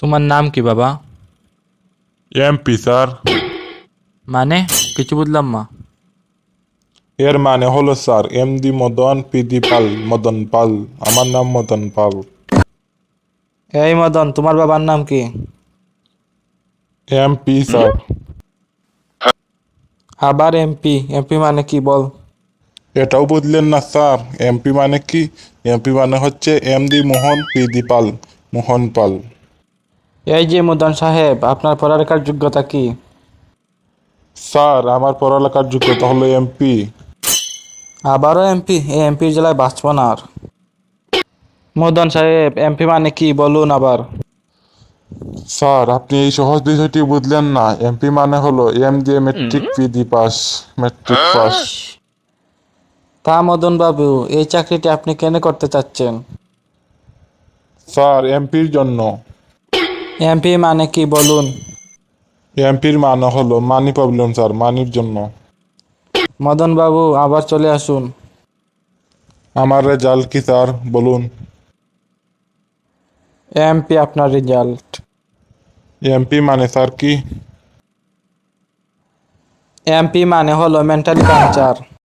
তোমার নাম কি বাবা? MP sir. মানে কিছু বুঝলাম না। এর মানে হলো স্যার এমডি মদন পিদি পাল, মদন পাল। আমার নাম মদন পাল। এই মদন, তোমার বাবার নাম কি? MP sir. আবার এমপি? এমপি মানে কি বল? এটাও বুঝলেন না স্যার? এমপি মানে কি? এমপি মানে হচ্ছে এমডি মোহন পিদি পাল, মোহন পাল। এই যে মদন সাহেব, আপনার পড়ালেখার যোগ্যতা কি? স্যার আমার পড়ালেখার যোগ্যতা হলো এমপি। আবারও এমপি? এই এমপির জেলায় বাঁচব না আর। মদন সাহেব, এমপি মানে কি বলুন আবার। স্যার আপনি এই সহজ বিষয়টি বুঝলেন না। এমপি মানে হলো এম দিয়ে মেট্রিক, পিদি পাস, মেট্রিক পাস। তা মদন বাবু, এই চাকরিটি আপনি কেন করতে চাচ্ছেন? স্যার এমপির জন্য। এমপি মানে কি বলুন। এমপির মানে হলো মানি প্রবলেম স্যার, মানির জন্য। মদন বাবু আবার চলে আসুন। আমার রেজাল্ট কি স্যার বলুন? এমপি আপনার রেজাল্ট। এমপি মানে স্যার কি? এমপি মানে হলো মেন্টালি পাংচার।